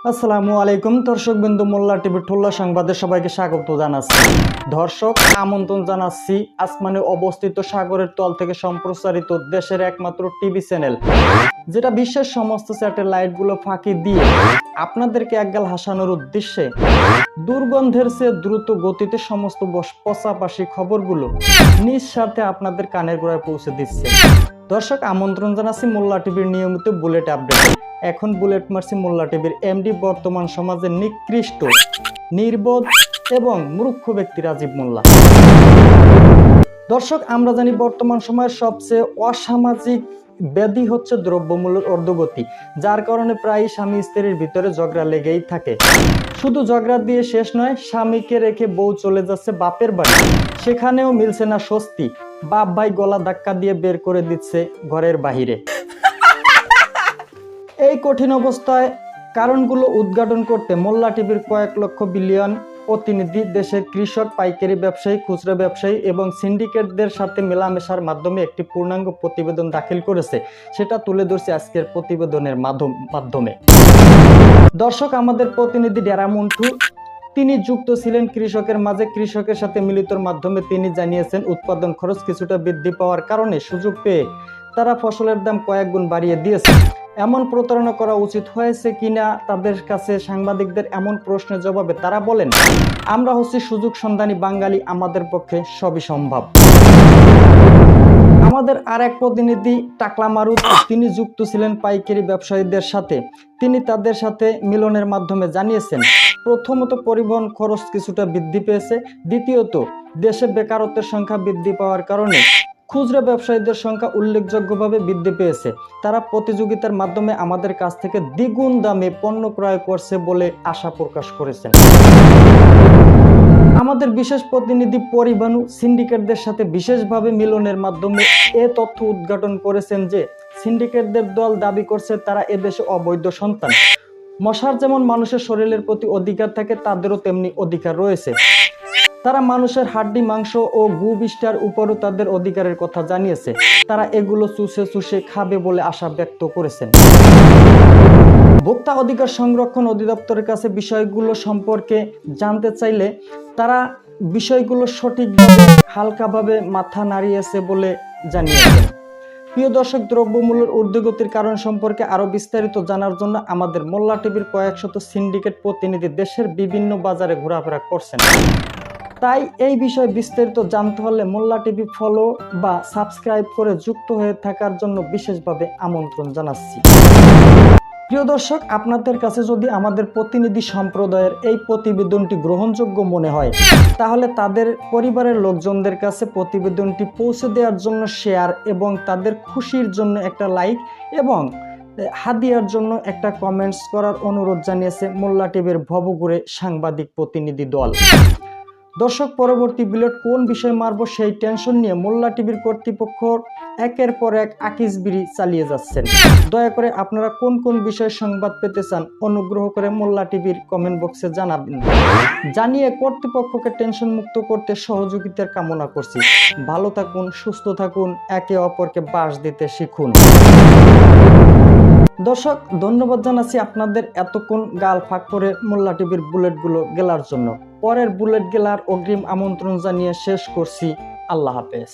আসসালামু আলাইকুম দর্শক বিন্দু মোল্লা টিভি ঠোল্লা সংবাদে সবাইকে স্বাগত জানাচ্ছি। দর্শক আমন্ত্রণ জানাচ্ছি আসমানে অবস্থিত সাগরের তল থেকে সম্প্রচারিত দেশের একমাত্র টিভি চ্যানেল, যেটা বিশ্বের সমস্ত স্যাটেলাইটগুলো ফাঁকি দিয়ে আপনাদেরকে একগাল হাসানোর উদ্দেশ্যে দুর্গন্ধের চেয়ে দ্রুত গতিতে সমস্ত পাশাপাশি খবরগুলো নিঃস্বার্থে আপনাদের কানের গোড়ায় পৌঁছে দিচ্ছে। দর্শক আমন্ত্রণ জানাচ্ছি মোল্লা টিভির নিয়মিত বুলেট আপডেট। এখন বুলেট মারছি মোল্লা টিভির এমডি, বর্তমান সমাজের নিকৃষ্ট, নির্বোধ এবং মূর্খ ব্যক্তি রাজীব মোল্লা। দর্শক আমরা জানি বর্তমান সময়ের সবচেয়ে অসামাজিক ব্যাধি হচ্ছে দ্রব্যমূল্যের ঊর্ধ্বগতি, যার কারণে প্রায় স্বামী স্ত্রীর ভিতরে ঝগড়া লেগেই থাকে। শুধু ঝগড়া দিয়ে শেষ নয়, স্বামীকে রেখে বউ চলে যাচ্ছে বাপের বাড়ি, সেখানেও মিলছে না স্বস্তি। বাপ ভাই গলা ধাক্কা দিয়ে বের করে দিচ্ছে ঘরের বাহিরে। এই কঠিন অবস্থায় কারণগুলো উদ্ঘাটন করতে মোল্লা টিভির কয়েক লক্ষ বিলিয়ন প্রতিনিধি দেশের কৃষক, পাইকারি ব্যবসায়ী, খুচরা ব্যবসায়ী এবং সিন্ডিকেটদের সাথে মেলামেশার মাধ্যমে একটি পূর্ণাঙ্গ প্রতিবেদন দাখিল করেছে। সেটা তুলে ধরছে আজকের প্রতিবেদনের মাধ্যমে। দর্শক আমাদের প্রতিনিধি ডেরা মন্টু, তিনি যুক্ত ছিলেন কৃষকের মাঝে। কৃষকের সাথে মিলিতর মাধ্যমে তিনি জানিয়েছেন উৎপাদন খরচ কিছুটা বৃদ্ধি পাওয়ার কারণে সুযোগ পেয়ে তারা ফসলের দাম কয়েক গুণ বাড়িয়ে দিয়েছে। এমন প্রতারণা করা উচিত হয়েছে কিনা তাদের কাছে সাংবাদিকদের এমন প্রশ্নের জবাবে তারা বলেন, আমরা হচ্ছি সুযোগ সন্ধানী বাঙালি, আমাদের পক্ষে সবই সম্ভব। আমাদের আর এক প্রতিনিধি টাকলা মারুত, তিনি যুক্ত ছিলেন পাইকারি ব্যবসায়ীদের সাথে। তিনি তাদের সাথে মিলনের মাধ্যমে জানিয়েছেন, প্রথমত পরিবহন খরচ কিছুটা বৃদ্ধি পেয়েছে, দ্বিতীয়ত দেশে বেকারত্বের সংখ্যা বৃদ্ধি পাওয়ার কারণে খুচরা ব্যবসায়ীদের সংখ্যা উল্লেখযোগ্যভাবে বৃদ্ধি পেয়েছে। তারা প্রতিযোগিতার মাধ্যমে আমাদের কাছ থেকে দ্বিগুণ দামে পণ্য ক্রয় করছে বলে আশা প্রকাশ করেছেন। আমাদের বিশেষ প্রতিনিধি পরিবানু সিন্ডিকেটদের সাথে বিশেষভাবে মিলনের মাধ্যমে এ তথ্য উদ্ঘাটন করেছেন যে সিন্ডিকেটদের দল দাবি করছে তারা এদেশে অবৈধ সন্তান। মশার যেমন মানুষের শরীরের প্রতি অধিকার থাকে, তাদেরও তেমনি অধিকার রয়েছে। তারা মানুষের হাড্ডি, মাংস ও গু বিষ্টার উপরও তাদের অধিকারের কথা জানিয়েছে। তারা এগুলো চুষে চুষে খাবে বলে আশা ব্যক্ত করেছেন। ভোক্তা অধিকার সংরক্ষণ অধিদপ্তরের কাছে বিষয়গুলো সম্পর্কে জানতে চাইলে তারা বিষয়গুলো সঠিকভাবে হালকাভাবে মাথা নাড়িয়েছে বলে জানিয়েছেন। প্রিয় দর্শক, দ্রব্যমূল্যের ঊর্ধ্বগতির কারণ সম্পর্কে আরো বিস্তারিত জানার জন্য আমাদের মোল্লা টিভির কয়েক শত সিন্ডিকেট প্রতিনিধি দেশের বিভিন্ন বাজারে ঘোরাফেরা করছেন। তাই এই বিষয়ে বিস্তারিত জানতে হলে মোল্লা টিভি ফলো বা সাবস্ক্রাইব করে যুক্ত হয়ে থাকার জন্য বিশেষভাবে আমন্ত্রণ জানাচ্ছি। প্রিয় দর্শক, আপনাদের কাছে যদি আমাদের প্রতিনিধি সম্প্রদায়ের এই প্রতিবেদনটি গ্রহণযোগ্য মনে হয়, তাহলে তাদের পরিবারের লোকজনদের কাছে প্রতিবেদনটি পৌঁছে দেওয়ার জন্য শেয়ার এবং তাদের খুশির জন্য একটা লাইক এবং হাদিয়ার জন্য একটা কমেন্টস করার অনুরোধ জানিয়েছে মোল্লা টিভির ভবঘুরে সাংবাদিক প্রতিনিধি দল। দর্শক, পরবর্তী বুলেট কোন বিষয় মারব সেই টেনশন নিয়ে মোল্লা টিভির কর্তৃপক্ষ একের পর এক আকিজবিড়ি চালিয়ে যাচ্ছেন। দয়া করে আপনারা কোন কোন বিষয়ে সংবাদ পেতে চান অনুগ্রহ করে মোল্লা টিভির কমেন্ট বক্সে জানাবেন। জানিয়ে কর্তৃপক্ষকে টেনশন মুক্ত করতে সহযোগিতার কামনা করছি। ভালো থাকুন, সুস্থ থাকুন, একে অপরকে বাস দিতে শিখুন। দর্শক, ধন্যবাদ জানাচ্ছি আপনাদের এতক্ষণ গাল ফাঁক করে মোল্লা টিভির বুলেটগুলো গেলার জন্য। পরের বুলেট গেলার অগ্রিম আমন্ত্রণ জানিয়ে শেষ করছি। আল্লাহ হাফেজ।